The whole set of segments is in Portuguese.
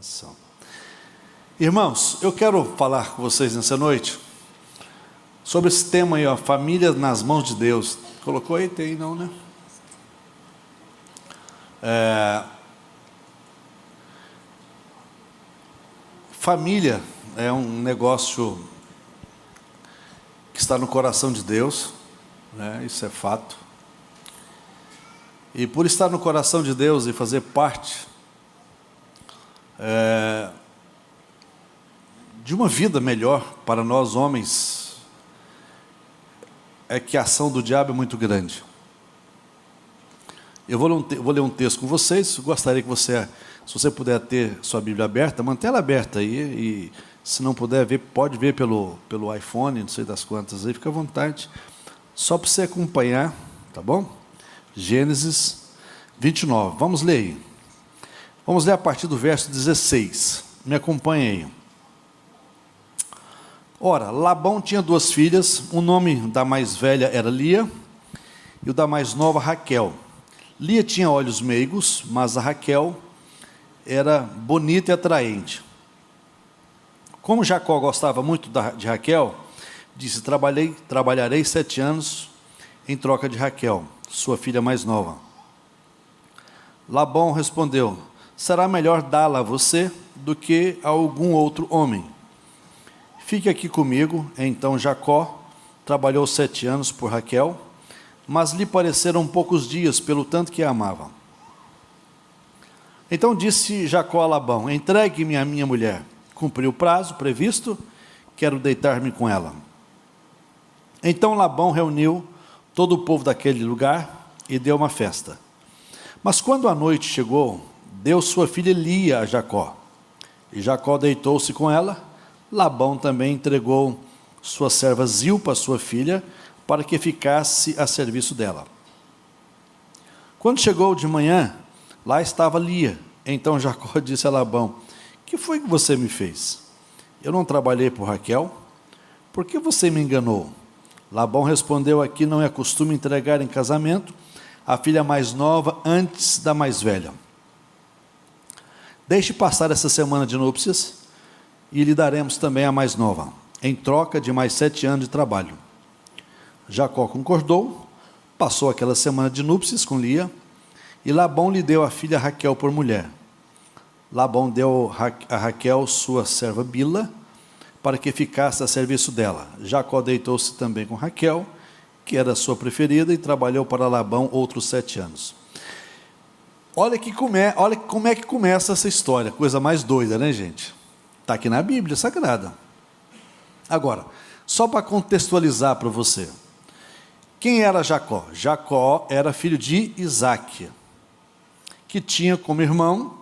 Ação. Irmãos, eu quero falar com vocês nessa noite sobre esse tema aí, ó, família nas mãos de Deus. Colocou aí? Tem não, né? Família é um negócio que está no coração de Deus, né? Isso é fato. E por estar no coração de Deus e fazer parte de uma vida melhor para nós homens, é que a ação do diabo é muito grande. Eu vou ler um texto com vocês. Gostaria que você, se você puder ter sua Bíblia aberta, mantenha ela aberta aí, e se não puder ver, pode ver pelo iPhone, não sei das quantas aí, fica à vontade, só para você acompanhar, tá bom? Gênesis 29, vamos ler aí. Vamos ler a partir do verso 16, me acompanhe aí. Ora, Labão tinha duas filhas, o nome da mais velha era Lia, e o da mais nova Raquel. Lia tinha olhos meigos, mas a Raquel era bonita e atraente. Como Jacó gostava muito de Raquel, disse: trabalharei 7 anos em troca de Raquel, sua filha mais nova. Labão respondeu: será melhor dá-la a você do que a algum outro homem. Fique aqui comigo. Então Jacó trabalhou 7 anos por Raquel, mas lhe pareceram poucos dias, pelo tanto que a amava. Então disse Jacó a Labão: entregue-me a minha mulher. Cumpri o prazo previsto, quero deitar-me com ela. Então Labão reuniu todo o povo daquele lugar e deu uma festa. Mas quando a noite chegou, deu sua filha Lia a Jacó. E Jacó deitou-se com ela. Labão também entregou sua serva Zilpa, sua filha, para que ficasse a serviço dela. Quando chegou de manhã, lá estava Lia. Então Jacó disse a Labão: que foi que você me fez? Eu não trabalhei por Raquel? Por que você me enganou? Labão respondeu: aqui não é costume entregar em casamento a filha mais nova antes da mais velha. Deixe passar essa semana de núpcias e lhe daremos também a mais nova, em troca de mais 7 anos de trabalho. Jacó concordou, passou aquela semana de núpcias com Lia, e Labão lhe deu a filha Raquel por mulher. Labão deu a Raquel sua serva Bila, para que ficasse a serviço dela. Jacó deitou-se também com Raquel, que era a sua preferida, e trabalhou para Labão outros 7 anos. Olha como é que começa essa história, coisa mais doida, né, gente? Está aqui na Bíblia Sagrada. Agora, só para contextualizar para você, quem era Jacó? Jacó era filho de Isaque, que tinha como irmão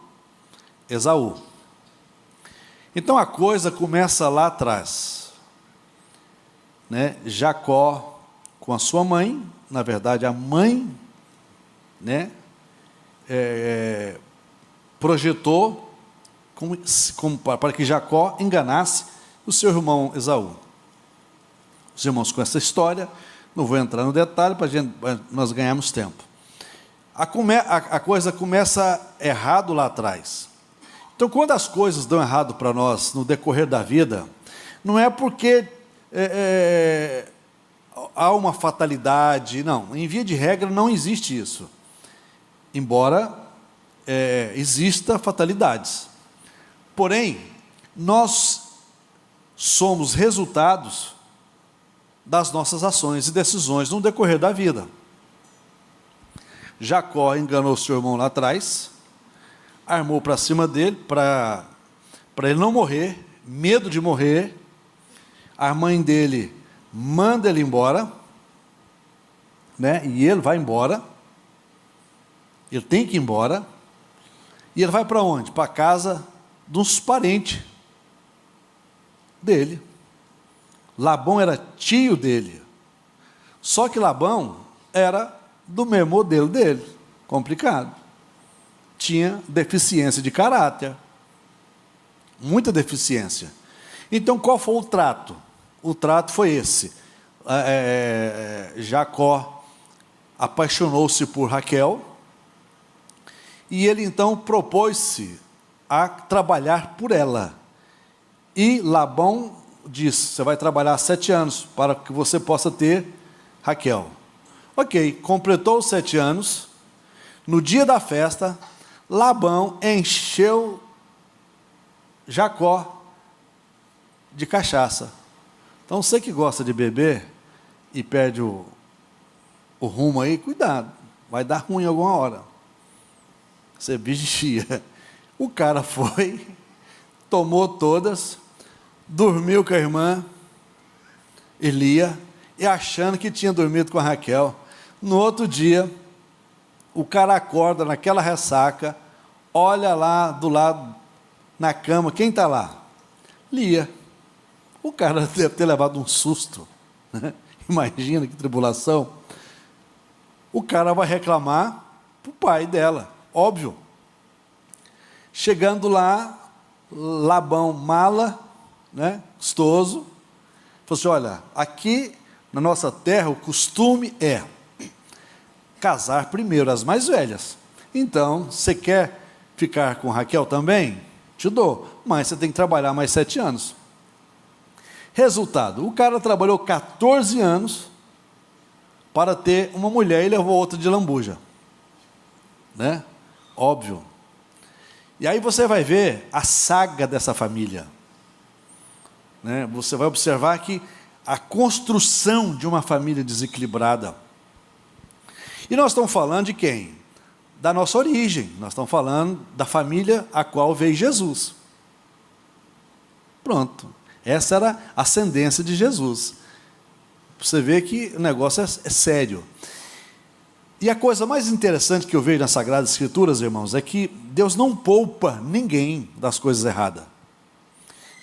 Esaú. Então a coisa começa lá atrás, né? Jacó com a sua mãe, na verdade a mãe, né, projetou para que Jacó enganasse o seu irmão Esaú. Os irmãos com essa história, não vou entrar no detalhe para nós ganharmos tempo. A coisa começa errado lá atrás. Então, quando as coisas dão errado para nós no decorrer da vida, não é porque há uma fatalidade, não. Em via de regra, não existe isso. Embora exista fatalidades. Porém, nós somos resultados das nossas ações e decisões no decorrer da vida. Jacó enganou seu irmão lá atrás, armou para cima dele, para ele não morrer, medo de morrer. A mãe dele manda ele embora, né? E ele vai embora, ele tem que ir embora, e ele vai para onde? Para a casa dos parentes dele. Labão era tio dele, só que Labão era do mesmo modelo dele, complicado, tinha deficiência de caráter, muita deficiência. Então qual foi o trato? O trato foi esse: Jacó apaixonou-se por Raquel, e ele então propôs-se a trabalhar por ela. E Labão disse: você vai trabalhar 7 anos para que você possa ter Raquel. Ok, completou os 7 anos. No dia da festa, Labão encheu Jacó de cachaça. Então, você que gosta de beber e perde o rumo aí, cuidado, vai dar ruim alguma hora. Você vigia. O cara foi, tomou todas, dormiu com a irmã Elia, e achando que tinha dormido com a Raquel. No outro dia, o cara acorda naquela ressaca, olha lá do lado, na cama, quem está lá? Lia. O cara deve ter levado um susto, né? Imagina que tribulação. O cara vai reclamar para o pai dela, óbvio. Chegando lá, Labão, mala, né, custoso, falou assim: olha, aqui na nossa terra o costume é casar primeiro as mais velhas. Então, você quer ficar com Raquel também? Te dou, mas você tem que trabalhar mais 7 anos. Resultado, o cara trabalhou 14 anos para ter uma mulher e levou outra de lambuja, né? Óbvio. E aí você vai ver a saga dessa família, né? Você vai observar que a construção de uma família desequilibrada. E nós estamos falando de quem? Da nossa origem. Nós estamos falando da família a qual veio Jesus. Pronto. Essa era a ascendência de Jesus. Você vê que o negócio é sério. E a coisa mais interessante que eu vejo nas Sagradas Escrituras, irmãos, é que Deus não poupa ninguém das coisas erradas.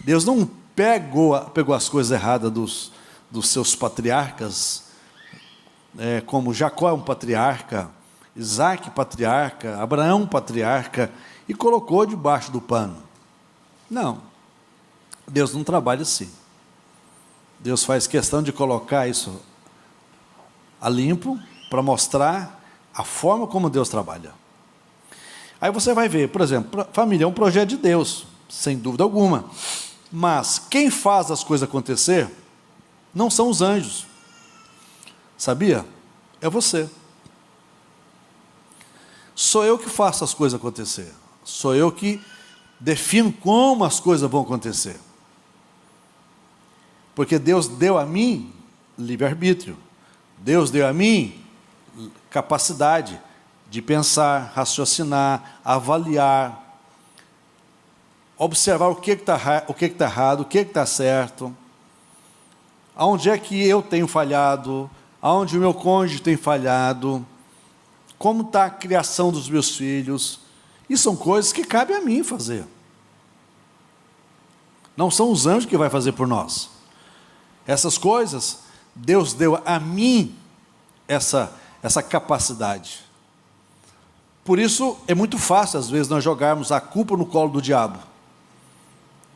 Deus não pegou as coisas erradas dos seus patriarcas, como Jacó é um patriarca, Isaac patriarca, Abraão patriarca, e colocou debaixo do pano. Não, Deus não trabalha assim. Deus faz questão de colocar isso a limpo, para mostrar a forma como Deus trabalha. Aí você vai ver, por exemplo, família é um projeto de Deus, sem dúvida alguma. Mas quem faz as coisas acontecer não são os anjos. Sabia? É você. Sou eu que faço as coisas acontecer. Sou eu que defino como as coisas vão acontecer. Porque Deus deu a mim livre-arbítrio. Deus deu a mim capacidade de pensar, raciocinar, avaliar, observar o que está errado, o que está certo, aonde é que eu tenho falhado, aonde o meu cônjuge tem falhado, como está a criação dos meus filhos. E são coisas que cabe a mim fazer. Não são os anjos que vai fazer por nós. Essas coisas, Deus deu a mim essa capacidade. Por isso, é muito fácil, às vezes, nós jogarmos a culpa no colo do diabo,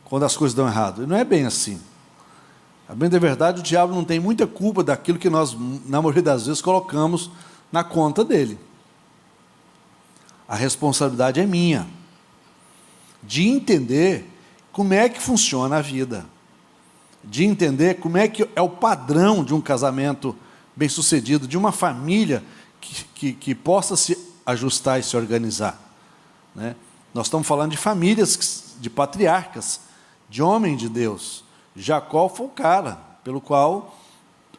quando as coisas dão errado. E não é bem assim. A bem da verdade, o diabo não tem muita culpa daquilo que nós, na maioria das vezes, colocamos na conta dele. A responsabilidade é minha, de entender como é que funciona a vida, de entender como é que é o padrão de um casamento bem-sucedido, de uma família que possa se ajustar e se organizar, né? Nós estamos falando de famílias, de patriarcas, de homem de Deus. Jacó foi o cara pelo qual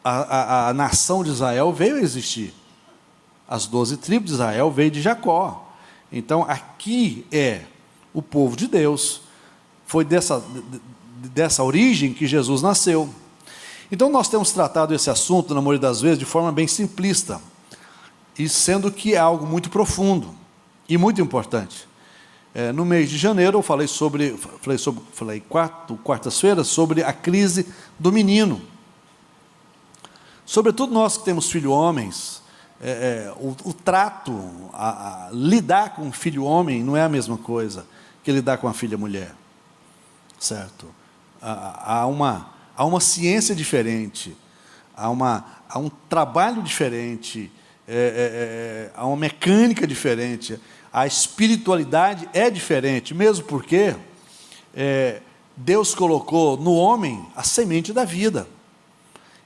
a nação de Israel veio a existir. As 12 tribos de Israel veio de Jacó. Então, aqui é o povo de Deus. Foi dessa origem que Jesus nasceu. Então, nós temos tratado esse assunto, na maioria das vezes, de forma bem simplista, e sendo que é algo muito profundo e muito importante. No mês de janeiro, eu falei quartas-feiras, sobre a crise do menino. Sobretudo nós que temos filhos homens, o trato, lidar com o filho homem não é a mesma coisa que lidar com a filha mulher, certo? Há uma ciência diferente, há um trabalho diferente, há uma mecânica diferente. a espiritualidade é diferente, mesmo porque Deus colocou no homem a semente da vida.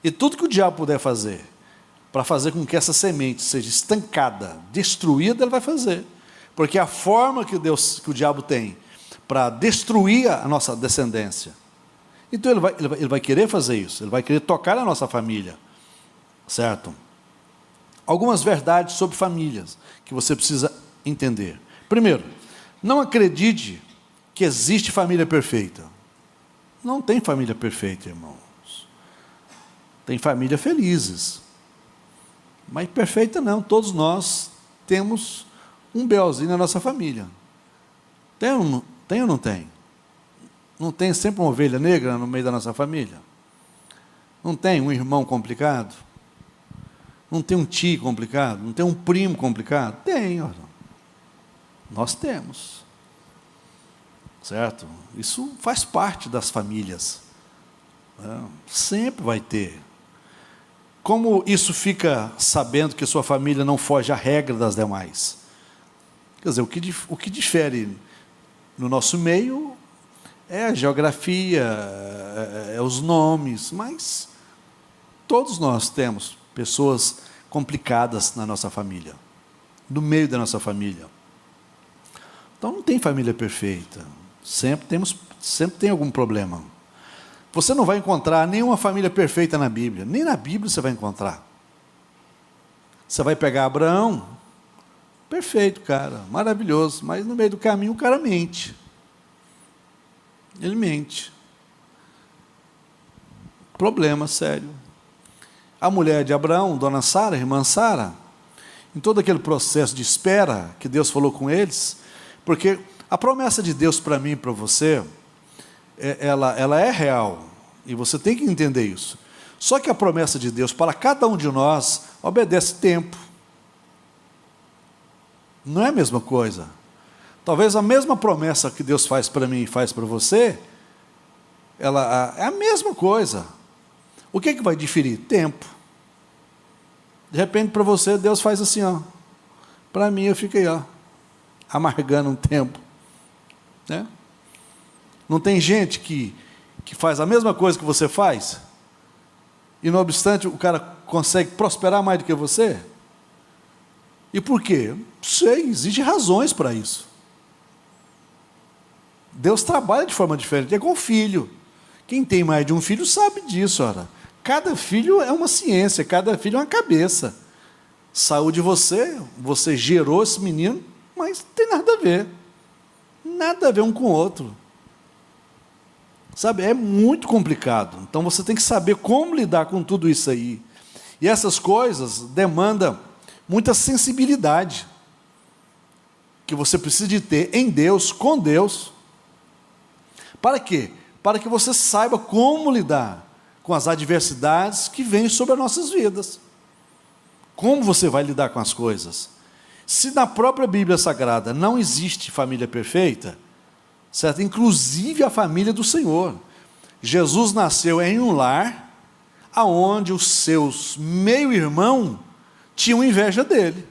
E tudo que o diabo puder fazer, para fazer com que essa semente seja estancada, destruída, ele vai fazer. Porque a forma que o diabo tem para destruir a nossa descendência. Então ele vai querer fazer isso, ele vai querer tocar na nossa família. Certo? Algumas verdades sobre famílias que você precisa entender. Primeiro, não acredite que existe família perfeita. Não tem família perfeita, irmãos. Tem família felizes. Mas perfeita não, todos nós temos um belzinho na nossa família. Tem ou não tem? Não tem sempre uma ovelha negra no meio da nossa família? Não tem um irmão complicado? Não tem um tio complicado? Não tem um primo complicado? Tem, olha. Nós temos. Certo? Isso faz parte das famílias. Sempre vai ter. Como isso fica sabendo que sua família não foge à regra das demais? Quer dizer, o que difere no nosso meio é a geografia, é os nomes, mas todos nós temos pessoas complicadas na nossa família, no meio da nossa família. Então não tem família perfeita, sempre tem algum problema. Você não vai encontrar nenhuma família perfeita na Bíblia, nem na Bíblia você vai encontrar. Você vai pegar Abraão, perfeito, cara, maravilhoso, mas no meio do caminho o cara mente. Ele mente. Problema sério. A mulher de Abraão, dona Sara, irmã Sara, em todo aquele processo de espera que Deus falou com eles, porque a promessa de Deus para mim e para você, ela é real, e você tem que entender isso. Só que a promessa de Deus para cada um de nós obedece tempo. Não é a mesma coisa. Talvez a mesma promessa que Deus faz para mim e faz para você, ela é a mesma coisa. O que vai diferir? Tempo. De repente, para você, Deus faz assim, ó. Para mim, eu fico aí, ó, amargando um tempo. Né? Não tem gente que faz a mesma coisa que você faz, e não obstante o cara consegue prosperar mais do que você? E por quê? Não sei, existem razões para isso. Deus trabalha de forma diferente, é igual filho. Quem tem mais de um filho sabe disso, ora. Cada filho é uma ciência, cada filho é uma cabeça. Saúde você gerou esse menino, mas não tem nada a ver. Nada a ver um com o outro. Sabe, é muito complicado. Então você tem que saber como lidar com tudo isso aí. E essas coisas demandam muita sensibilidade que você precisa de ter em Deus, com Deus. Para quê? Para que você saiba como lidar com as adversidades que vêm sobre as nossas vidas. Como você vai lidar com as coisas? Se na própria Bíblia Sagrada não existe família perfeita, certo? Inclusive a família do Senhor. Jesus nasceu em um lar aonde os seus meio-irmãos tinham inveja dele.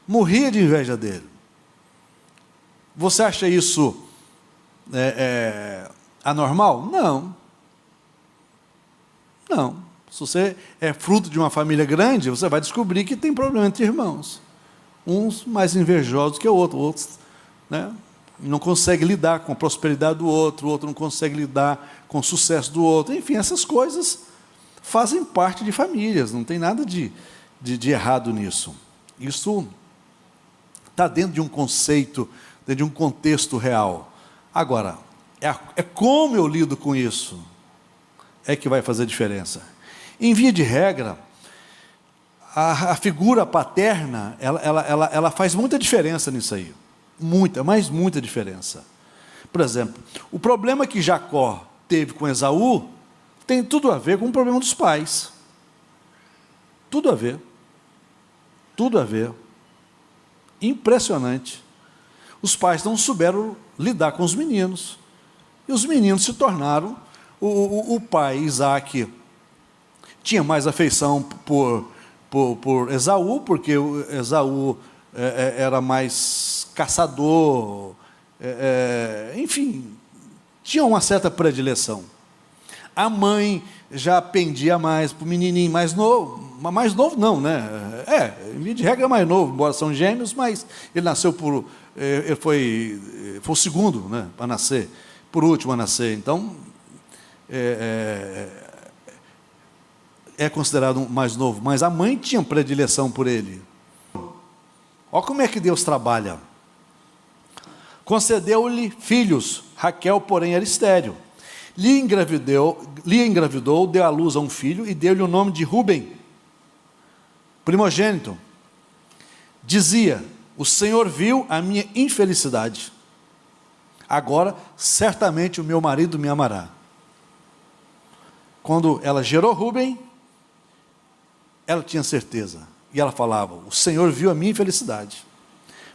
Morria de inveja dele. Você acha isso anormal? Não. Não. Se você é fruto de uma família grande, você vai descobrir que tem problema entre irmãos. Uns mais invejosos que o outro, outros, né, não conseguem lidar com a prosperidade do outro, o outro não consegue lidar com o sucesso do outro. Enfim, essas coisas fazem parte de famílias, não tem nada de errado nisso. Isso está dentro de um conceito, dentro de um contexto real. Agora, é como eu lido com isso é que vai fazer diferença. Em via de regra, a figura paterna, ela faz muita diferença nisso aí. Muita, mas muita diferença. Por exemplo, o problema que Jacó teve com Esaú tem tudo a ver com o problema dos pais. Tudo a ver. Tudo a ver. Impressionante. Os pais não souberam lidar com os meninos. E os meninos se tornaram... O pai, Isaac, tinha mais afeição por Esaú, porque Esaú era mais caçador, enfim, tinha uma certa predileção. A mãe já pendia mais para o menininho mais novo não, né? Em via de regra é mais novo, embora são gêmeos, mas ele nasceu ele foi o segundo, né, a nascer, por último a nascer, então é considerado mais novo, mas a mãe tinha predileção por ele. Olha como é que Deus trabalha. Concedeu-lhe filhos, Raquel, porém, era estéril. Lia engravidou, deu à luz a um filho e deu-lhe o nome de Ruben, primogênito. Dizia: o Senhor viu a minha infelicidade, agora certamente o meu marido me amará. Quando ela gerou Ruben, ela tinha certeza, e ela falava: o Senhor viu a minha infelicidade.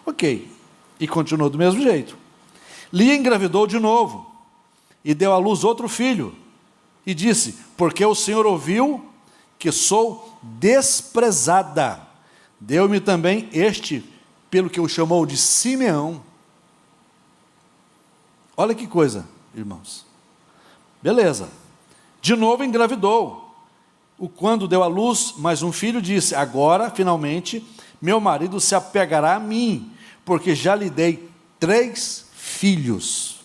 Ok, e continuou do mesmo jeito. Lia engravidou de novo, e deu à luz outro filho, e disse: porque o Senhor ouviu que sou desprezada, deu-me também este, pelo que o chamou de Simeão. Olha que coisa, irmãos. Beleza. De novo engravidou. Quando deu à luz mais um filho, disse: agora, finalmente, meu marido se apegará a mim, porque já lhe dei 3 filhos.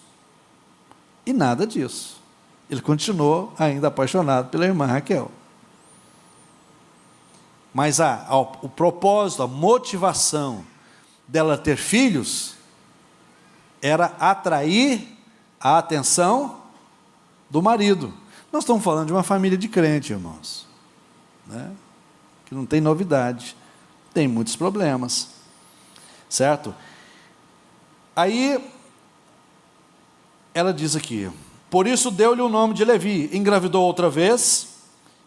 E nada disso. Ele continuou ainda apaixonado pela irmã Raquel. Mas o propósito, a motivação dela ter filhos era atrair a atenção do marido. Nós estamos falando de uma família de crente, irmãos, né? Que não tem novidade, tem muitos problemas, certo? Aí ela diz aqui: por isso deu-lhe o nome de Levi. Engravidou outra vez,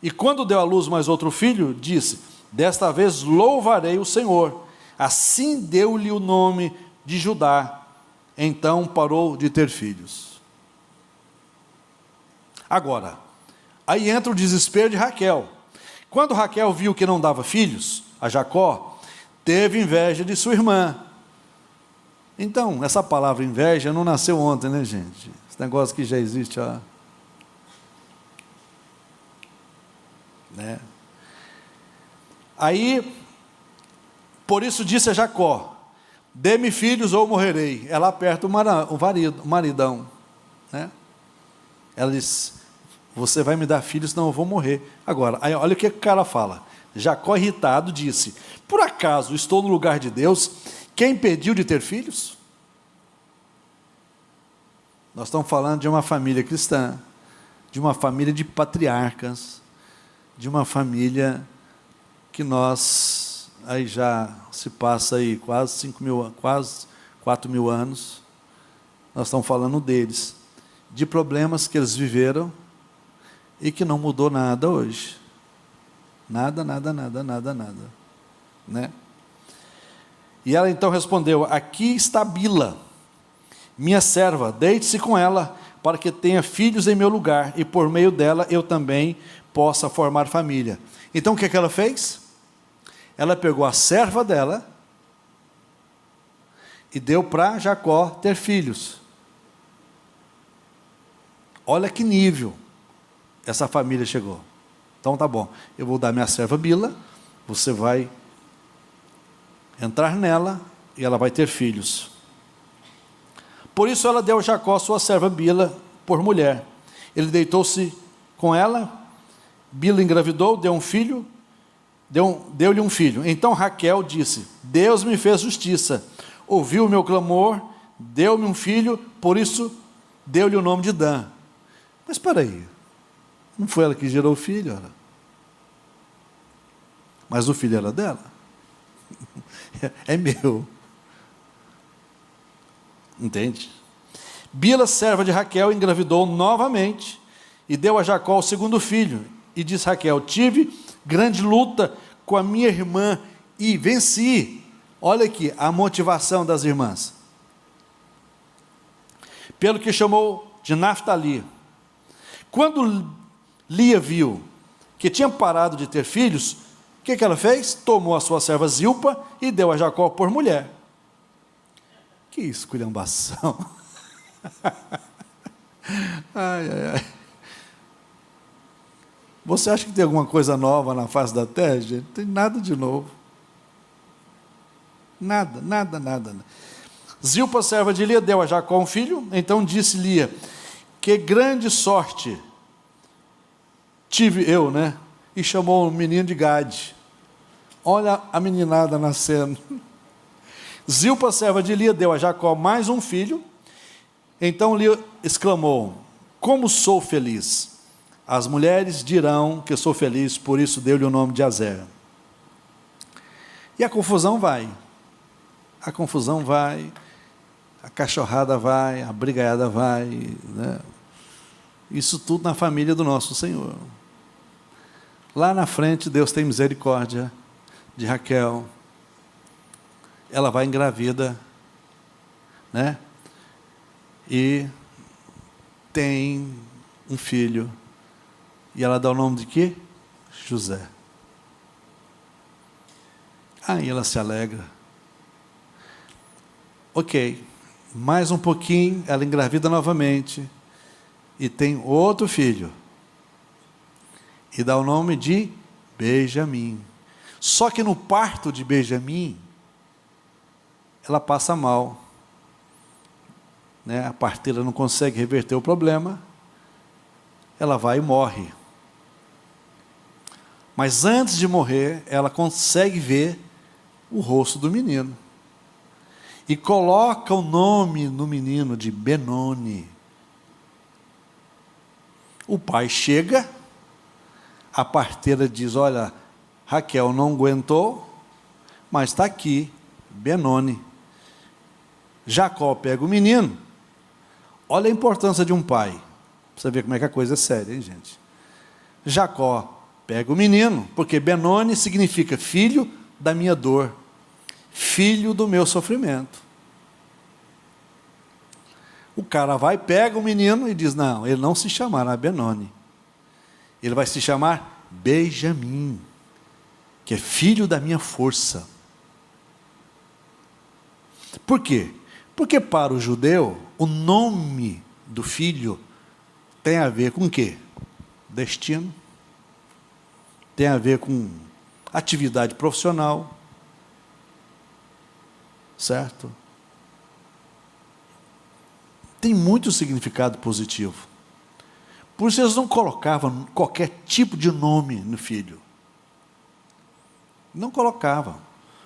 e quando deu à luz mais outro filho, disse: desta vez louvarei o Senhor. Assim deu-lhe o nome de Judá. Então parou de ter filhos. Agora, aí entra o desespero de Raquel. Quando Raquel viu que não dava filhos a Jacó, teve inveja de sua irmã. Então, essa palavra inveja não nasceu ontem, né, gente? Esse negócio que já existe, ó. Né? Aí, por isso disse a Jacó: dê-me filhos ou morrerei. Ela aperta o maridão, né? Ela diz: você vai me dar filhos, senão eu vou morrer. Agora, aí, olha o que o cara fala. Jacó, irritado, disse: por acaso estou no lugar de Deus, que impediu de ter filhos? Nós estamos falando de uma família cristã, de uma família de patriarcas, de uma família que nós, aí já se passa aí quase 4 mil anos, nós estamos falando deles, de problemas que eles viveram e que não mudou nada hoje. Nada, né? E ela então respondeu: aqui está Bila, minha serva, deite-se com ela, para que tenha filhos em meu lugar, e por meio dela eu também possa formar família. Então o que é que ela fez? Ela pegou a serva dela e deu para Jacó ter filhos. Olha que nível essa família chegou. Então tá bom, eu vou dar minha serva Bila, você vai entrar nela e ela vai ter filhos. Por isso ela deu a Jacó sua serva Bila por mulher. Ele deitou-se com ela, Bila engravidou, deu-lhe um filho. Então Raquel disse: Deus me fez justiça, ouviu o meu clamor, deu-me um filho, por isso deu-lhe o nome de Dan. Mas espera aí, não foi ela que gerou o filho? Ora? Mas o filho era dela? É meu. Entende? Bila, serva de Raquel, engravidou novamente e deu a Jacó o segundo filho. E diz Raquel: tive grande luta com a minha irmã e venci. Olha aqui a motivação das irmãs. Pelo que chamou de Naftali. Quando Lia viu que tinha parado de ter filhos, que ela fez? Tomou a sua serva Zilpa e deu a Jacó por mulher. Que esculhambação. Ai, ai, ai. Você acha que tem alguma coisa nova na face da terra, gente? Não tem nada de novo. Nada, nada, nada. Zilpa, serva de Lia, deu a Jacó um filho. Então disse Lia: que grande sorte tive eu, né? E chamou o menino de Gade. Olha a meninada nascendo. Zilpa, serva de Lia, deu a Jacó mais um filho. Então Lia exclamou: como sou feliz! As mulheres dirão que sou feliz, por isso deu-lhe o nome de Azer. E a confusão vai. A confusão vai, a cachorrada vai, a brigaiada vai, né? Isso tudo na família do nosso Senhor. Lá na frente, Deus tem misericórdia de Raquel. Ela vai engravida, né? E tem um filho. E ela dá o nome de quê? José. Aí ela se alegra. Ok, mais um pouquinho, ela engravida novamente e tem outro filho. E dá o nome de Benjamim. Só que no parto de Benjamim, ela passa mal. Né? A parteira não consegue reverter o problema, ela vai e morre. Mas antes de morrer, ela consegue ver o rosto do menino. E coloca o nome no menino de Benoni. O pai chega, a parteira diz: olha, Raquel não aguentou, mas está aqui, Benoni. Jacó pega o menino. Olha a importância de um pai. Pra você ver como é que a coisa é séria, hein, gente? Jacó pega o menino, porque Benoni significa filho da minha dor, filho do meu sofrimento. O cara vai, pega o menino e diz: não, ele não se chamará Benoni, ele vai se chamar Benjamim, que é filho da minha força. Por quê? Porque para o judeu, o nome do filho tem a ver com o quê? Destino, tem a ver com atividade profissional, certo? Tem muito significado positivo. Por isso eles não colocavam qualquer tipo de nome no filho. Não colocavam.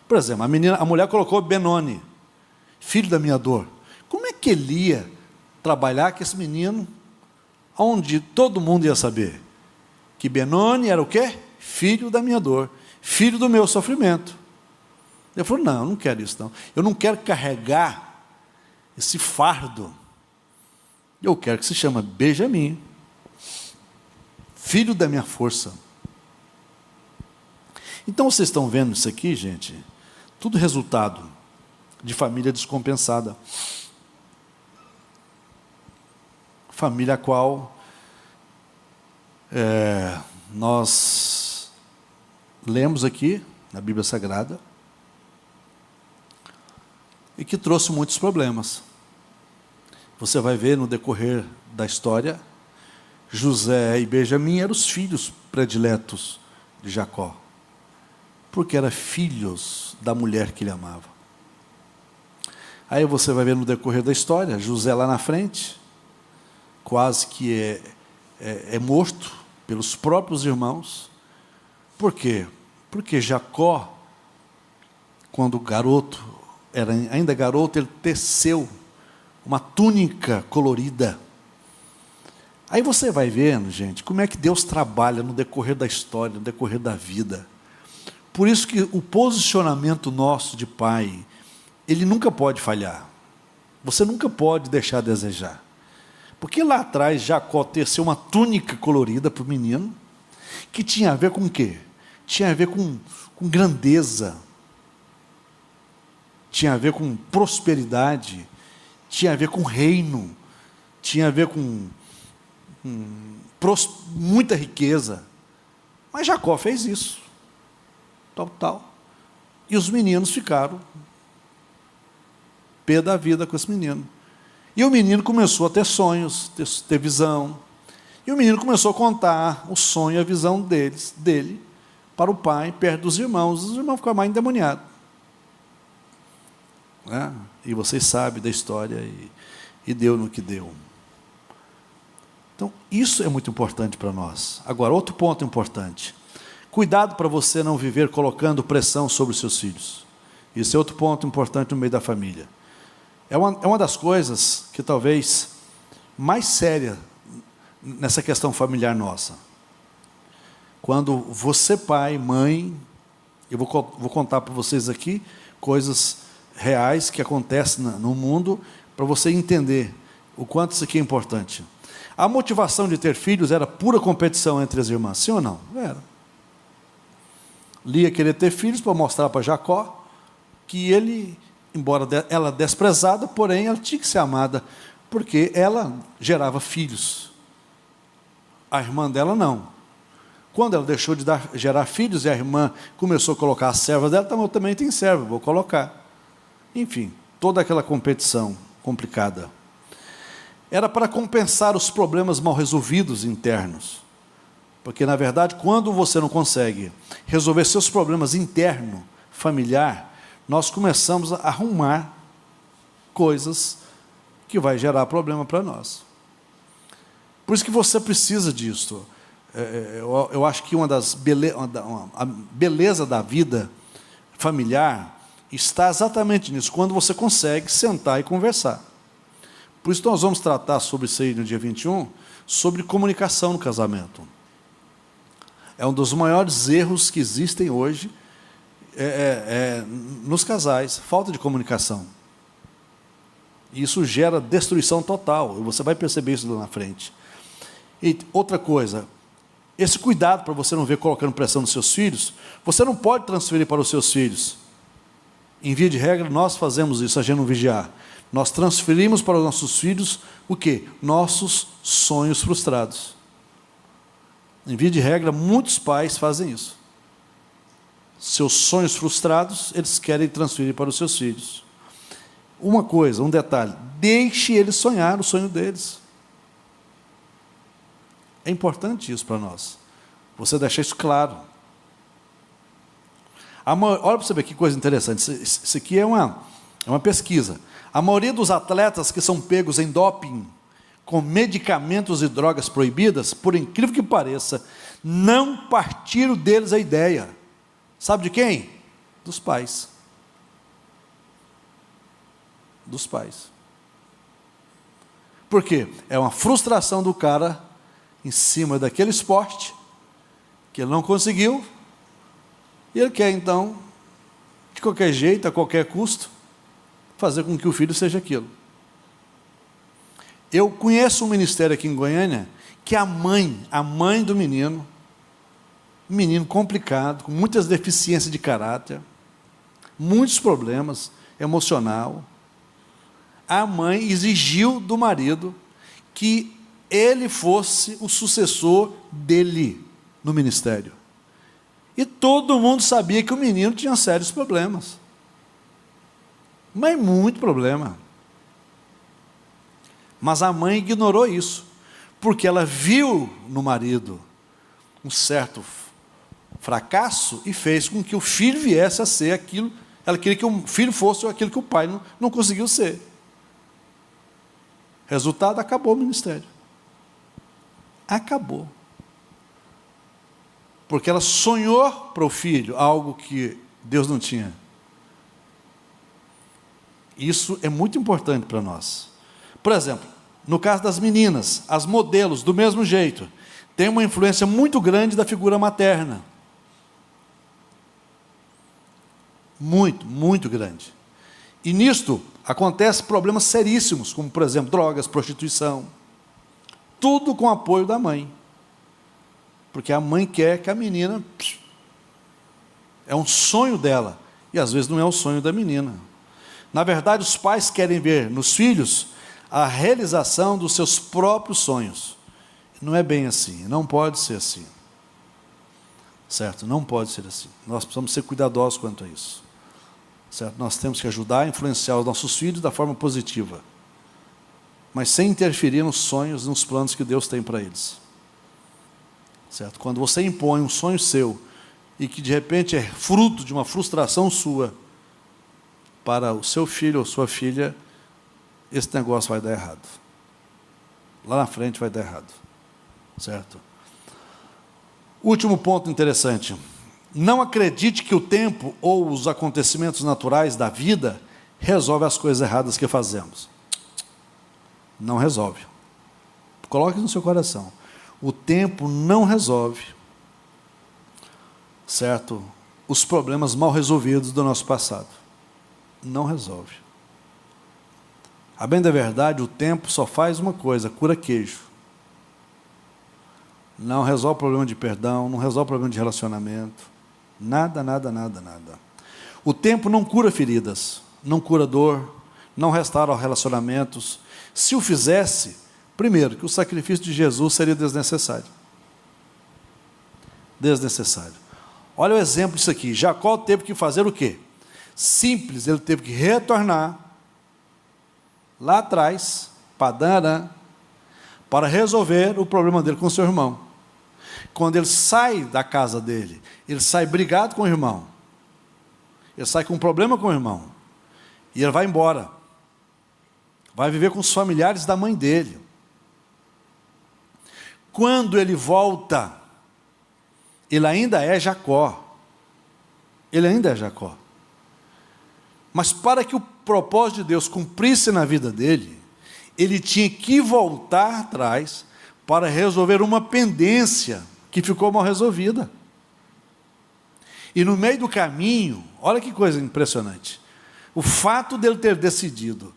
Por exemplo, a mulher colocou Benoni, filho da minha dor. Como é que ele ia trabalhar com esse menino, onde todo mundo ia saber que Benoni era o quê? Filho da minha dor, filho do meu sofrimento. Ele falou: não, eu não quero isso não. Eu não quero carregar esse fardo. Eu quero que se chame Benjamim, filho da minha força. Então vocês estão vendo isso aqui, gente? Tudo resultado de família descompensada. Família a qual nós lemos aqui na Bíblia Sagrada e que trouxe muitos problemas. Você vai ver no decorrer da história, José e Benjamim eram os filhos prediletos de Jacó, porque eram filhos da mulher que ele amava. Aí você vai ver no decorrer da história, José lá na frente, quase que é morto pelos próprios irmãos. Por quê? Porque Jacó, quando garoto, era ainda garoto, ele teceu uma túnica colorida. Aí você vai vendo, gente, como é que Deus trabalha no decorrer da história, no decorrer da vida. Por isso que o posicionamento nosso de pai, ele nunca pode falhar. Você nunca pode deixar a desejar. Porque lá atrás, Jacó teceu uma túnica colorida para o menino, que tinha a ver com o quê? Tinha a ver com grandeza, tinha a ver com prosperidade, tinha a ver com reino, tinha a ver com muita riqueza. Mas Jacó fez isso. tal. E os meninos ficaram pé da vida com esse menino. E o menino começou a ter sonhos, ter visão. E o menino começou a contar o sonho e a visão dele para o pai, perto dos irmãos. Os irmãos ficaram mais endemoniados. Né? E vocês sabem da história, e deu no que deu. Então, isso é muito importante para nós. Agora, outro ponto importante. Cuidado para você não viver colocando pressão sobre os seus filhos. Isso é outro ponto importante no meio da família. É uma das coisas que talvez mais séria nessa questão familiar nossa. Quando você, pai, mãe, eu vou contar para vocês aqui coisas reais que acontecem no mundo, para você entender o quanto isso aqui é importante. A motivação de ter filhos era pura competição entre as irmãs, sim ou não? Era. Lia queria ter filhos para mostrar para Jacó que ele, embora ela desprezada, porém ela tinha que ser amada, porque ela gerava filhos. A irmã dela não. Quando ela deixou de gerar filhos e a irmã começou a colocar as servas dela, então eu também tenho serva, vou colocar. Enfim, toda aquela competição complicada. Era para compensar os problemas mal resolvidos internos. Porque, na verdade, quando você não consegue resolver seus problemas internos, familiar, nós começamos a arrumar coisas que vai gerar problema para nós. Por isso que você precisa disso. Eu acho que a beleza da vida familiar está exatamente nisso, quando você consegue sentar e conversar. Por isso nós vamos tratar sobre isso aí no dia 21, sobre comunicação no casamento. É um dos maiores erros que existem hoje nos casais, falta de comunicação. E isso gera destruição total, e você vai perceber isso lá na frente. E outra coisa, esse cuidado para você não ver colocando pressão nos seus filhos, você não pode transferir para os seus filhos. Em via de regra, nós fazemos isso, a gente não vigiar. Nós transferimos para os nossos filhos o quê? Nossos sonhos frustrados. Em via de regra, muitos pais fazem isso. Seus sonhos frustrados, eles querem transferir para os seus filhos. Uma coisa, um detalhe, deixe eles sonhar o sonho deles. É importante isso para nós. Você deixar isso claro. Olha para você ver que coisa interessante. Isso aqui é uma pesquisa. A maioria dos atletas que são pegos em doping, com medicamentos e drogas proibidas, por incrível que pareça, não partiram deles a ideia. Sabe de quem? Dos pais. Dos pais. Por quê? É uma frustração do cara em cima daquele esporte que ele não conseguiu, e ele quer então, de qualquer jeito, a qualquer custo, fazer com que o filho seja aquilo. Eu conheço um ministério aqui em Goiânia, que a mãe do menino, um menino complicado, com muitas deficiências de caráter, muitos problemas emocional, a mãe exigiu do marido que ele fosse o sucessor dele no ministério. E todo mundo sabia que o menino tinha sérios problemas. Mas muito problema. Mas a mãe ignorou isso, porque ela viu no marido um certo fracasso e fez com que o filho viesse a ser aquilo. Ela queria que o filho fosse aquilo que o pai não conseguiu ser. Resultado, acabou o ministério. Acabou. Porque ela sonhou para o filho algo que Deus não tinha. Isso é muito importante para nós. Por exemplo, no caso das meninas, as modelos, do mesmo jeito, tem uma influência muito grande da figura materna. Muito, muito grande. E nisto acontecem problemas seríssimos, como, por exemplo, drogas, prostituição. Tudo com apoio da mãe. Porque a mãe quer que a menina... É um sonho dela. E às vezes não é o sonho da menina. Na verdade, os pais querem ver nos filhos a realização dos seus próprios sonhos. Não é bem assim, não pode ser assim. certo? Não pode ser assim. Nós precisamos ser cuidadosos quanto a isso, certo? Nós temos que ajudar a influenciar os nossos filhos da forma positiva, mas sem interferir nos sonhos e nos planos que Deus tem para eles, certo? Quando você impõe um sonho seu e que de repente é fruto de uma frustração sua para o seu filho ou sua filha, esse negócio vai dar errado. Lá na frente vai dar errado, certo? Último ponto interessante. Não acredite que o tempo ou os acontecimentos naturais da vida resolvem as coisas erradas que fazemos. Não resolve. Coloque no seu coração. O tempo não resolve, certo? Os problemas mal resolvidos do nosso passado. Não resolve. A bem da verdade, o tempo só faz uma coisa: cura queijo. Não resolve problema de perdão, não resolve problema de relacionamento. Nada, nada, nada, nada. O tempo não cura feridas, não cura dor, não restaura relacionamentos. Se o fizesse, primeiro, que o sacrifício de Jesus seria desnecessário. Desnecessário. Olha o exemplo disso aqui. Jacó teve que fazer o quê? Simples, ele teve que retornar lá atrás, Padã Arã, para resolver o problema dele com seu irmão. Quando ele sai da casa dele, ele sai brigado com o irmão, ele sai com um problema com o irmão, e ele vai embora, vai viver com os familiares da mãe dele. Quando ele volta, ele ainda é Jacó, ele ainda é Jacó, mas para que o propósito de Deus cumprisse na vida dele, ele tinha que voltar atrás para resolver uma pendência que ficou mal resolvida. E no meio do caminho, olha que coisa impressionante, o fato dele ter decidido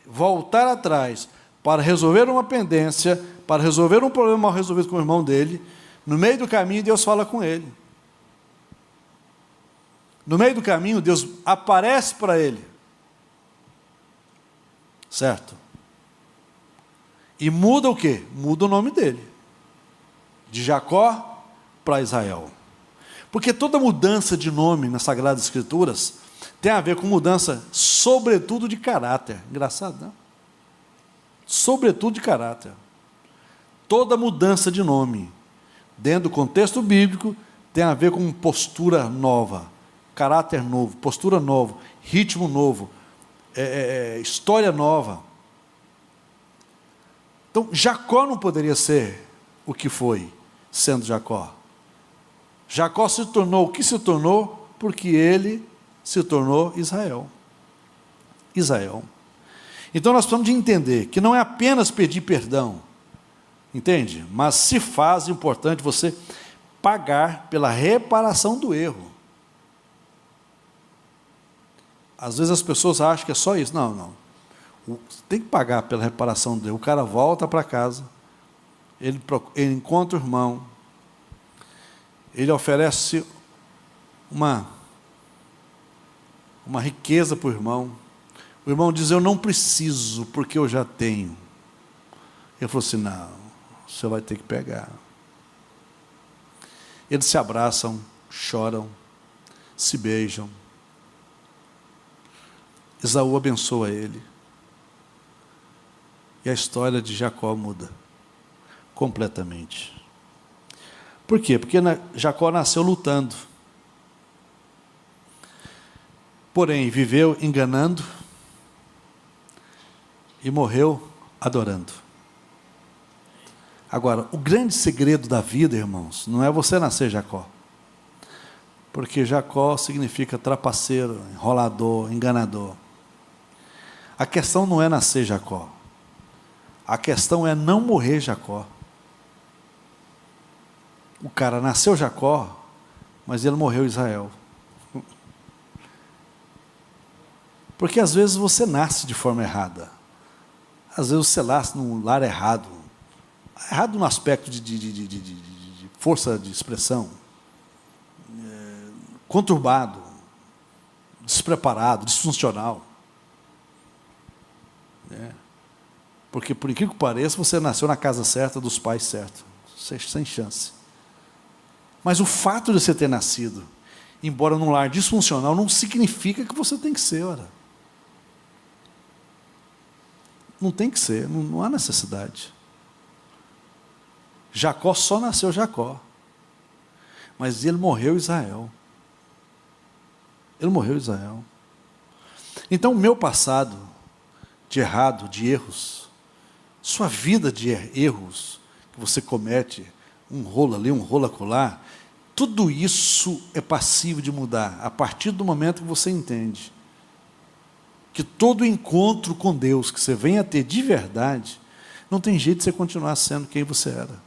voltar atrás para resolver uma pendência, para resolver um problema mal resolvido com o irmão dele, no meio do caminho Deus fala com ele. No meio do caminho Deus aparece para ele, certo? E muda o quê? Muda o nome dele, de Jacó para Israel. Porque toda mudança de nome nas Sagradas Escrituras tem a ver com mudança, sobretudo de caráter. Engraçado, não? Sobretudo de caráter. Toda mudança de nome, dentro do contexto bíblico, tem a ver com postura nova, caráter novo, postura nova, ritmo novo, história nova. Então, Jacó não poderia ser o que foi, sendo Jacó. Jacó se tornou o que se tornou, porque ele se tornou Israel. Israel. Então, nós precisamos de entender que não é apenas pedir perdão, entende? Mas se faz importante você pagar pela reparação do erro. Às vezes as pessoas acham que é só isso. Não, não. Tem que pagar pela reparação dele. O cara volta para casa, ele encontra o irmão, ele oferece uma riqueza para o irmão. O irmão diz: eu não preciso, porque eu já tenho. Ele falou assim: não, você vai ter que pegar. Eles se abraçam, choram, se beijam. Esaú abençoa ele. E a história de Jacó muda completamente. Por quê? Porque Jacó nasceu lutando. Porém, viveu enganando e morreu adorando. Agora, o grande segredo da vida, irmãos, não é você nascer Jacó. Porque Jacó significa trapaceiro, enrolador, enganador. A questão não é nascer Jacó. A questão é não morrer Jacó. O cara nasceu Jacó, mas ele morreu Israel. Porque às vezes você nasce de forma errada. Às vezes você nasce num lar errado. Errado no aspecto de força de expressão. Conturbado, despreparado, disfuncional. Porque, por incrível que pareça, você nasceu na casa certa, dos pais certos. Sem chance. Mas o fato de você ter nascido, embora num lar disfuncional, não significa que você tem que ser, ora. Não tem que ser, não há necessidade. Jacó só nasceu Jacó. Mas ele morreu Israel. Ele morreu Israel. Então o meu passado de errado, de erros, sua vida de erros que você comete, um rolo ali, um rolo acolá, tudo isso é passível de mudar a partir do momento que você entende que todo encontro com Deus que você venha a ter de verdade, não tem jeito de você continuar sendo quem você era.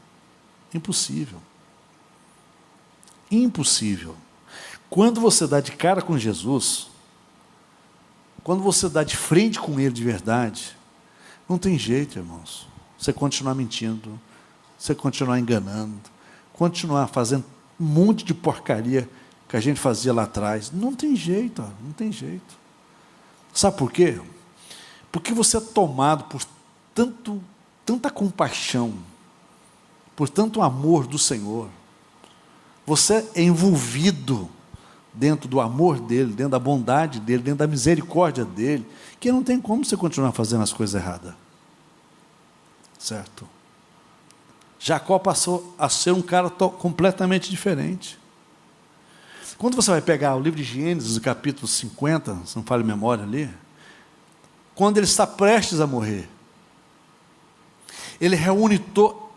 Impossível. Impossível. Quando você dá de cara com Jesus, quando você dá de frente com Ele de verdade, não tem jeito, irmãos. Você continuar mentindo, você continuar enganando, continuar fazendo um monte de porcaria que a gente fazia lá atrás. Não tem jeito, não tem jeito. Sabe por quê? Porque você é tomado por tanta compaixão, por tanto amor do Senhor. Você é envolvido dentro do amor dEle, dentro da bondade dEle, dentro da misericórdia dEle, que não tem como você continuar fazendo as coisas erradas. Certo? Jacó passou a ser um cara completamente diferente. Quando você vai pegar o livro de Gênesis, o capítulo 50, se não falha a memória ali, quando ele está prestes a morrer, ele reúne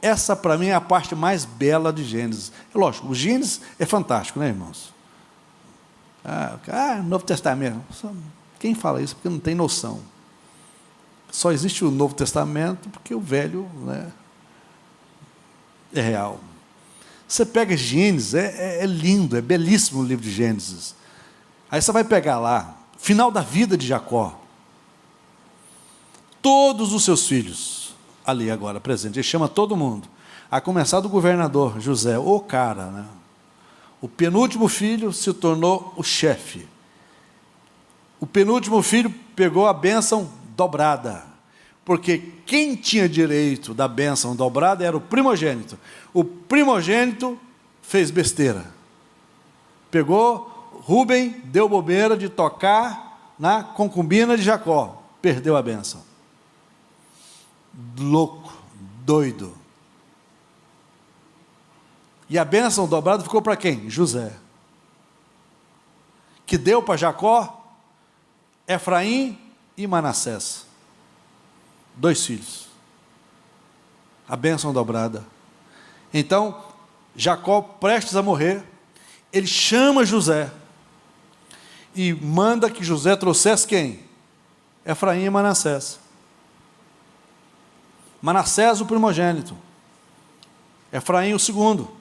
essa para mim é a parte mais bela de Gênesis. É lógico, o Gênesis é fantástico, né, irmãos? Novo Testamento. Quem fala isso porque não tem noção. Só existe o Novo Testamento porque o Velho, né, é real. Você pega Gênesis, é lindo, é belíssimo o livro de Gênesis. Aí você vai pegar lá, final da vida de Jacó, todos os seus filhos, ali agora, presente, ele chama todo mundo, a começar do governador José, o cara, né? O penúltimo filho se tornou o chefe. O penúltimo filho pegou a bênção dobrada, porque quem tinha direito da bênção dobrada era o primogênito. O primogênito fez besteira. Pegou, Rúben deu bobeira de tocar na concubina de Jacó. Perdeu a bênção. Louco, doido. E a bênção dobrada ficou para quem? José. Que deu para Jacó, Efraim e Manassés. 2 filhos. A bênção dobrada. Então, Jacó, prestes a morrer, ele chama José e manda que José trouxesse quem? Efraim e Manassés. Manassés o primogênito, Efraim o segundo.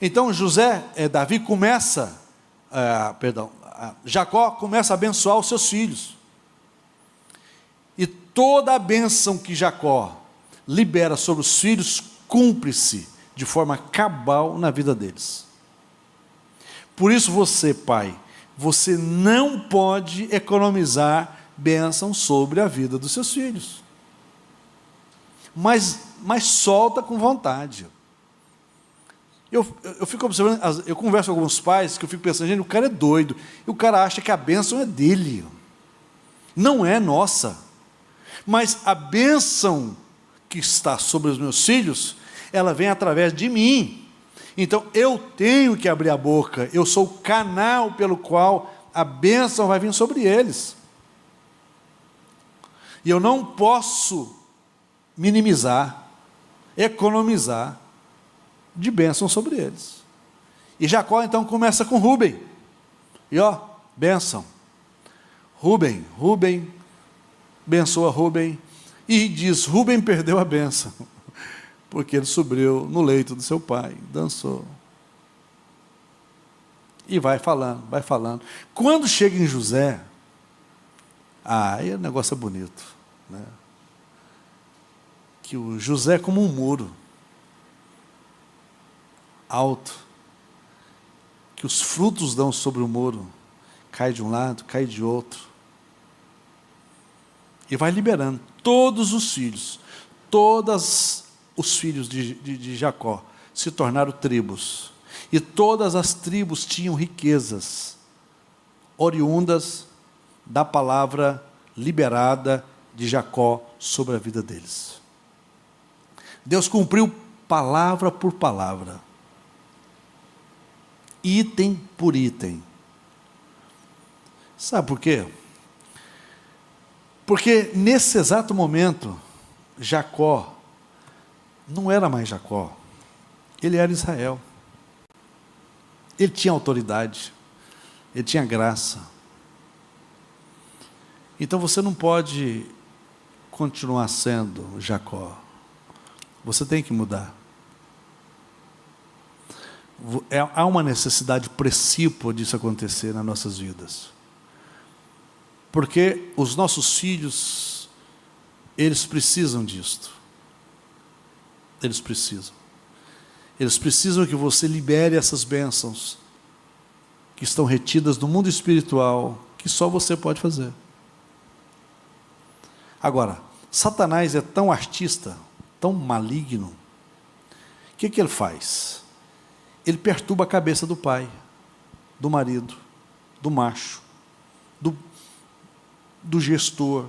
Então Davi começa, Jacó começa a abençoar os seus filhos. E toda a bênção que Jacó libera sobre os filhos, cumpre-se de forma cabal na vida deles. Por isso você, pai, você não pode economizar bênção sobre a vida dos seus filhos. Mas solta com vontade. Eu fico observando, eu converso com alguns pais que eu fico pensando, gente, o cara é doido, e o cara acha que a bênção é dele, não é nossa, mas a bênção que está sobre os meus filhos, ela vem através de mim, então eu tenho que abrir a boca, eu sou o canal pelo qual a bênção vai vir sobre eles, e eu não posso minimizar, economizar de bênção sobre eles. E Jacó então começa com Rúben, e bênção, Rúben abençoa Rúben, e diz, Rúben perdeu a bênção, porque ele subiu no leito do seu pai, dançou, e vai falando, quando chega em José, aí o negócio é bonito, né? Que o José é como um muro, alto, que os frutos dão sobre o muro, cai de um lado, cai de outro, e vai liberando todos os filhos, todos os filhos de Jacó, se tornaram tribos. E todas as tribos tinham riquezas, oriundas da palavra liberada de Jacó sobre a vida deles. Deus cumpriu palavra por palavra, item por item. Sabe por quê? Porque nesse exato momento, Jacó não era mais Jacó, ele era Israel. Ele tinha autoridade, ele tinha graça. Então você não pode continuar sendo Jacó, você tem que mudar. Há uma necessidade precípua disso acontecer nas nossas vidas. Porque os nossos filhos, eles precisam disto. Eles precisam. Eles precisam que você libere essas bênçãos que estão retidas no mundo espiritual, que só você pode fazer. Agora, Satanás é tão artista, tão maligno, o que ele faz? Ele perturba a cabeça do pai, do marido, do macho, do gestor.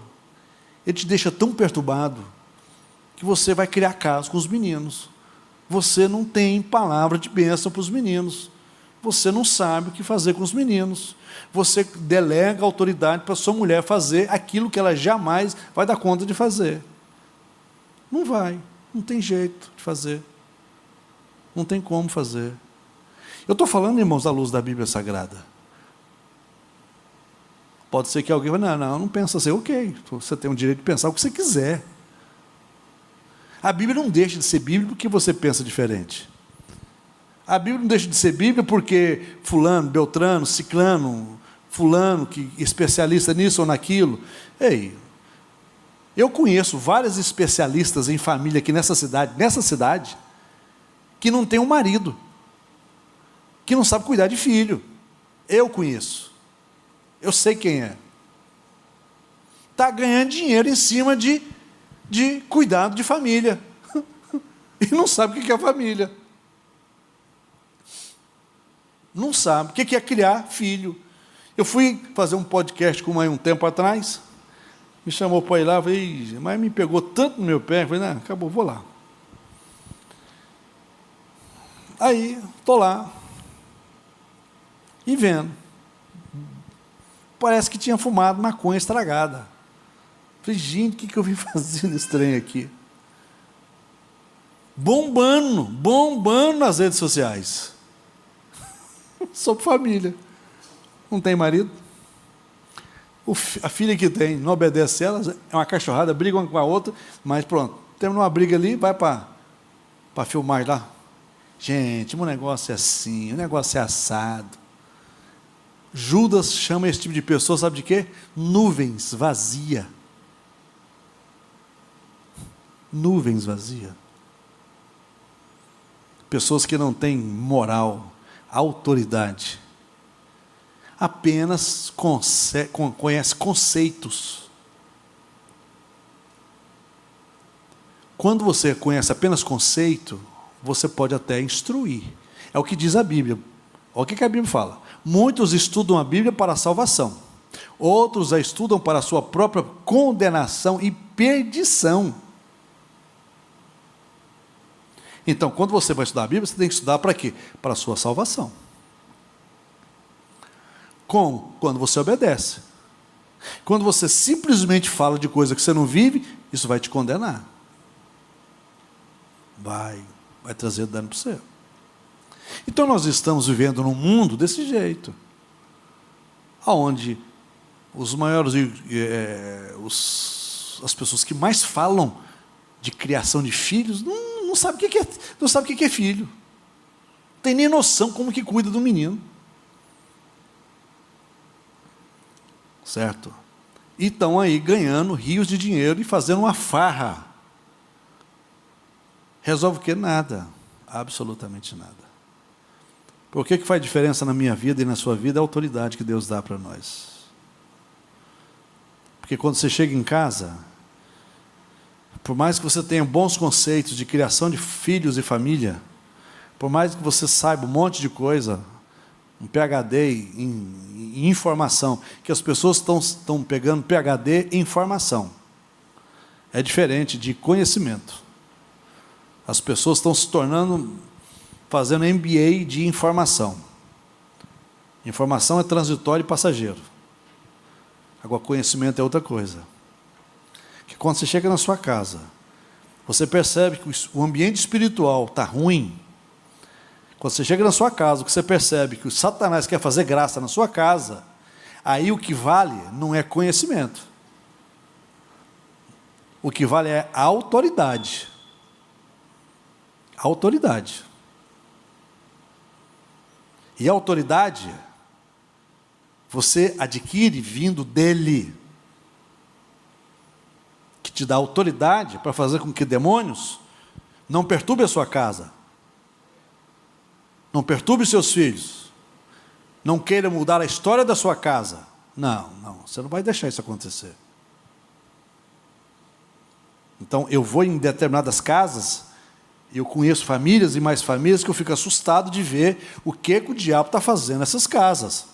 Ele te deixa tão perturbado que você vai criar caso com os meninos. Você não tem palavra de bênção para os meninos. Você não sabe o que fazer com os meninos. Você delega a autoridade para sua mulher fazer aquilo que ela jamais vai dar conta de fazer. Não vai, não tem jeito de fazer. Não tem como fazer. Eu estou falando, irmãos, à luz da Bíblia Sagrada. Pode ser que alguém fale, não pensa assim. Ok, você tem o direito de pensar o que você quiser. A Bíblia não deixa de ser Bíblia porque você pensa diferente. A Bíblia não deixa de ser Bíblia porque fulano, beltrano, ciclano, fulano, que é especialista nisso ou naquilo. Ei, eu conheço vários especialistas em família aqui nessa cidade, que não tem um marido, que não sabe cuidar de filho. Eu conheço. Eu sei quem é. Está ganhando dinheiro em cima de cuidado de família. E não sabe o que é família. Não sabe o que é criar filho. Eu fui fazer um podcast com uma um tempo atrás, me chamou para ir lá, falei, mas me pegou tanto no meu pé, falei, não, acabou, vou lá. Aí, estou lá, e vendo. Parece que tinha fumado maconha estragada. Falei, gente, o que eu vim fazer nesse trem aqui? Bombando nas redes sociais. Sobre família. Não tem marido. A filha que tem, não obedece ela, é uma cachorrada, briga uma com a outra, mas pronto, terminou uma briga ali, vai para filmar lá. Gente, o negócio é assim, o negócio é assado. Judas chama esse tipo de pessoa, sabe de quê? Nuvens vazia. Nuvens vazia. Pessoas que não têm moral, autoridade, apenas conhece conceitos. Quando você conhece apenas conceito, você pode até instruir. É o que diz a Bíblia. Olha o que a Bíblia fala. Muitos estudam a Bíblia para a salvação. Outros a estudam para a sua própria condenação e perdição. Então, quando você vai estudar a Bíblia, você tem que estudar para quê? Para a sua salvação. Como? Quando você obedece. Quando você simplesmente fala de coisa que você não vive, isso vai te condenar. Vai trazer dano para você. Então nós estamos vivendo num mundo desse jeito, onde os maiores, as pessoas que mais falam de criação de filhos, não sabem o que é filho. Não tem nem noção como que cuida do menino. Certo? E estão aí ganhando rios de dinheiro e fazendo uma farra. Resolve o quê? Nada. Absolutamente nada. Por que faz diferença na minha vida e na sua vida? É a autoridade que Deus dá para nós. Porque quando você chega em casa, por mais que você tenha bons conceitos de criação de filhos e família, Por mais que você saiba um monte de coisa, um PhD em informação, que as pessoas estão pegando PhD em informação. É diferente de conhecimento. As pessoas estão se tornando, fazendo MBA de informação. Informação é transitório e passageiro. Agora, conhecimento é outra coisa. Que quando você chega na sua casa, você percebe que o ambiente espiritual está ruim. Quando você chega na sua casa, que você percebe que o Satanás quer fazer graça na sua casa, aí o que vale não é conhecimento. O que vale é a autoridade. A autoridade. E a autoridade você adquire vindo dele, que te dá autoridade para fazer com que demônios não perturbem a sua casa, não perturbe seus filhos, não queira mudar a história da sua casa. Não, você não vai deixar isso acontecer. Então, eu vou em determinadas casas, eu conheço famílias e mais famílias que eu fico assustado de ver o que o diabo está fazendo nessas casas.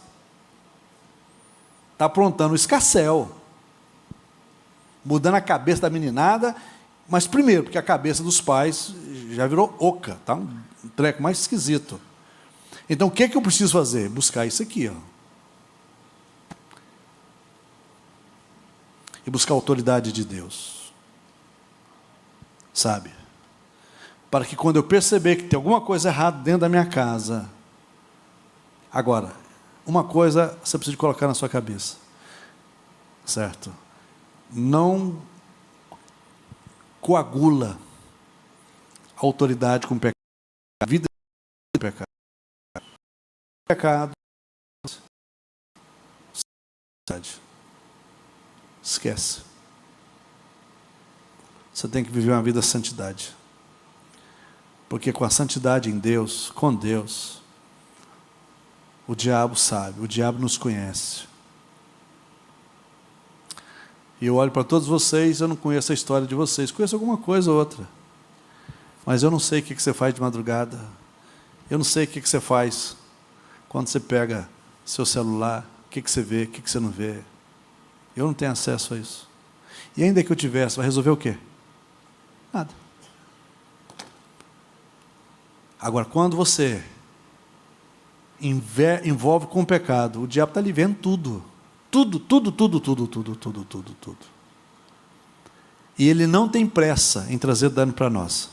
Está aprontando o escarcéu, mudando a cabeça da meninada, mas primeiro, porque a cabeça dos pais já virou oca, tá um treco mais esquisito. Então, o que eu preciso fazer? Buscar isso aqui, ó. E buscar a autoridade de Deus. Sabe? Para que quando eu perceber que tem alguma coisa errada dentro da minha casa, agora, uma coisa você precisa colocar na sua cabeça, certo? Não coagula a autoridade com o pecado, a vida é pecado. Pecado, esquece. Você tem que viver uma vida de santidade. Porque com a santidade em Deus, com Deus, o diabo sabe, o diabo nos conhece. E eu olho para todos vocês, eu não conheço a história de vocês, conheço alguma coisa ou outra. Mas eu não sei o que você faz de madrugada. Eu não sei o que você faz quando você pega seu celular, o que você vê, o que você não vê. Eu não tenho acesso a isso. E ainda que eu tivesse, vai resolver o quê? Nada. Agora, quando você envolve com o pecado, o diabo está ali vendo tudo. Tudo. E ele não tem pressa em trazer dano para nós.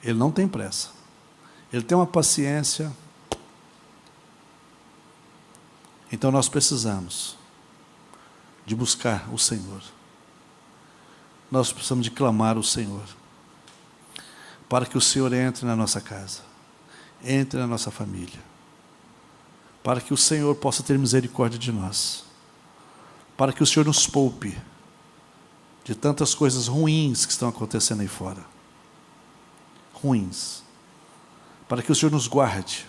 Ele não tem pressa. Ele tem uma paciência. Então nós precisamos de buscar o Senhor. Nós precisamos de clamar o Senhor. Para que o Senhor entre na nossa casa. Entre na nossa família. Para que o Senhor possa ter misericórdia de nós. Para que o Senhor nos poupe de tantas coisas ruins que estão acontecendo aí fora. Ruins. Para que o Senhor nos guarde.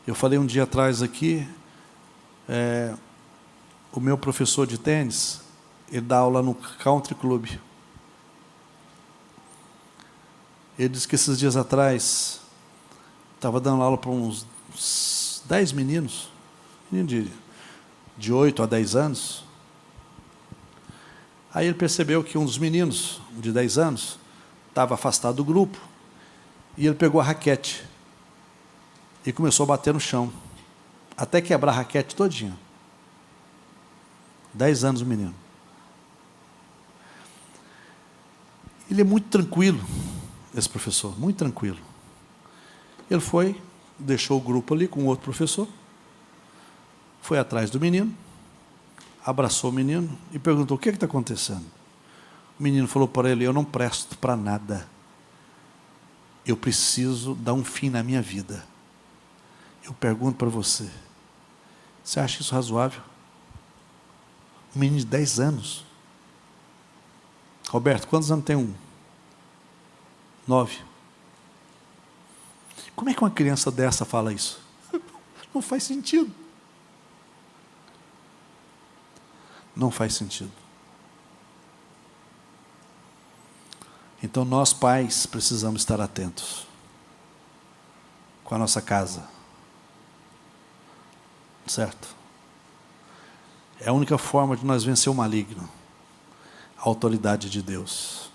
Eu falei um dia atrás aqui, o meu professor de tênis, ele dá aula no Country Club. Ele disse que esses dias atrás, estava dando aula para uns 10 meninos de 8 a 10 anos. Aí ele percebeu que um dos meninos, de 10 anos, estava afastado do grupo, e ele pegou a raquete e começou a bater no chão, até quebrar a raquete todinha. 10 anos o menino. Ele é muito tranquilo, esse professor, muito tranquilo. Ele foi, deixou o grupo ali com outro professor, foi atrás do menino, abraçou o menino e perguntou: o que está acontecendo? O menino falou para ele: eu não presto para nada. Eu preciso dar um fim na minha vida. Eu pergunto para você, você acha isso razoável? Um menino de 10 anos. Roberto, quantos anos tem um? 9. Como é que uma criança dessa fala isso? Não faz sentido. Não faz sentido. Então nós pais precisamos estar atentos com a nossa casa, certo? É a única forma de nós vencer o maligno, a autoridade de Deus.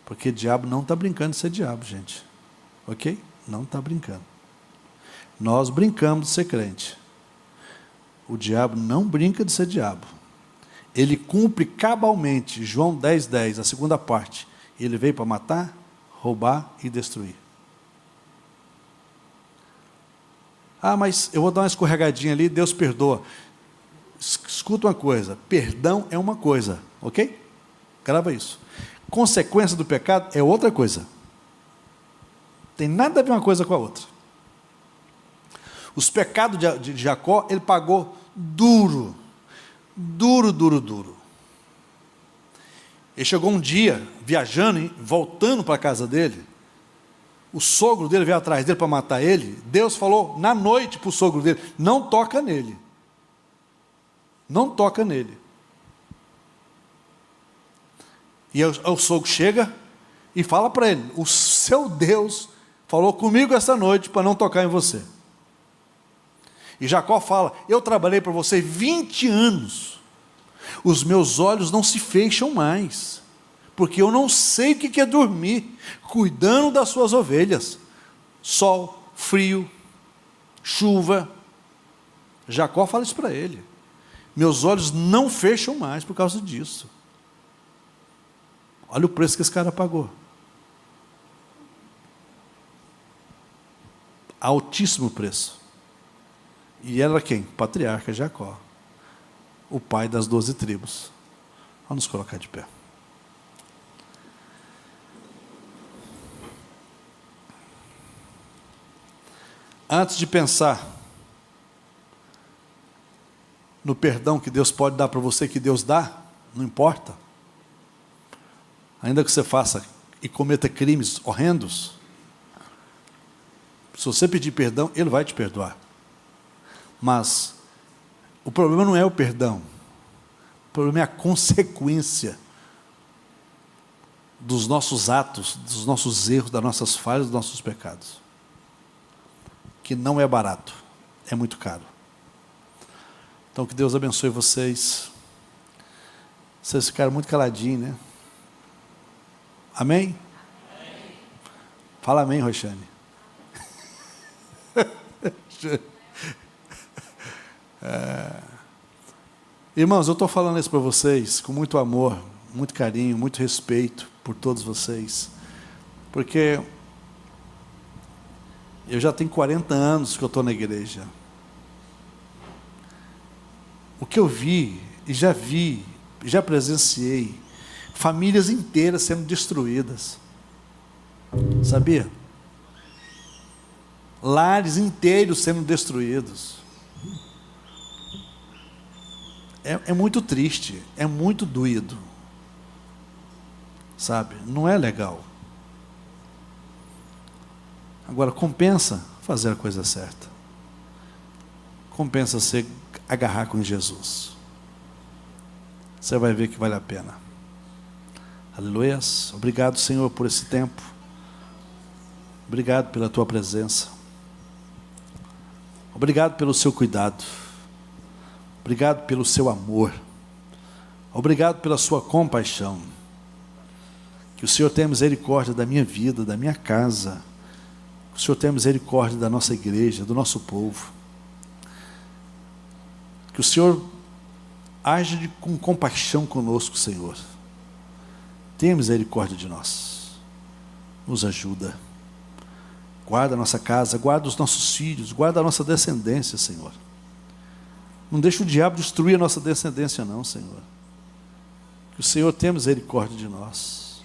Porque diabo não está brincando de ser diabo, gente. Ok? Não está brincando. Nós brincamos de ser crente. O diabo não brinca de ser diabo. Ele cumpre cabalmente, João 10:10, a segunda parte. Ele veio para matar, roubar e destruir. Ah, mas eu vou dar uma escorregadinha ali, Deus perdoa. Escuta uma coisa, perdão é uma coisa, ok? Grava isso. Consequência do pecado é outra coisa. Tem nada a ver uma coisa com a outra. Os pecados de Jacó, ele pagou duro. Ele chegou um dia, viajando, voltando para a casa dele, o sogro dele veio atrás dele para matar ele. Deus falou na noite para o sogro dele: não toca nele. Não toca nele. E o sogro chega e fala para ele: o seu Deus falou comigo essa noite para não tocar em você. E Jacó fala: eu trabalhei para você 20 anos, os meus olhos não se fecham mais, porque eu não sei o que é dormir, cuidando das suas ovelhas, sol, frio, chuva. Jacó fala isso para ele: meus olhos não fecham mais por causa disso. Olha o preço que esse cara pagou. Altíssimo preço. E era quem? Patriarca Jacó, o pai das 12 tribos. Vamos nos colocar de pé. Antes de pensar no perdão que Deus pode dar para você, que Deus dá, não importa. Ainda que você faça e cometa crimes horrendos, se você pedir perdão, Ele vai te perdoar. Mas o problema não é o perdão, o problema é a consequência dos nossos atos, dos nossos erros, das nossas falhas, dos nossos pecados, que não é barato, é muito caro. Então que Deus abençoe vocês. Vocês ficaram muito caladinhos, né? Amém? Amém. Fala amém, Roxane. Irmãos, eu estou falando isso para vocês com muito amor, muito carinho, muito respeito por todos vocês, porque eu já tenho 40 anos que eu estou na igreja. O que eu vi, e já presenciei, famílias inteiras sendo destruídas, sabia? Lares inteiros sendo destruídos. É muito triste, é muito doído, sabe? Não é legal. Agora, compensa fazer a coisa certa. Compensa se agarrar com Jesus. Você vai ver que vale a pena. Aleluias. Obrigado, Senhor, por esse tempo. Obrigado pela Tua presença. Obrigado pelo Seu cuidado. Obrigado pelo Seu amor. Obrigado pela Sua compaixão. Que o Senhor tenha misericórdia da minha vida, da minha casa. Que o Senhor tenha misericórdia da nossa igreja, do nosso povo. Que o Senhor age com compaixão conosco, Senhor. Tenha misericórdia de nós. Nos ajuda. Guarda a nossa casa, guarda os nossos filhos, guarda a nossa descendência, Senhor. Não deixa o diabo destruir a nossa descendência, não, Senhor. Que o Senhor tenha misericórdia de nós.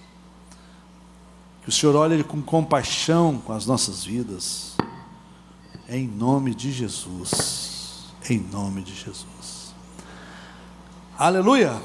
Que o Senhor olhe com compaixão com as nossas vidas. Em nome de Jesus. Em nome de Jesus. Aleluia!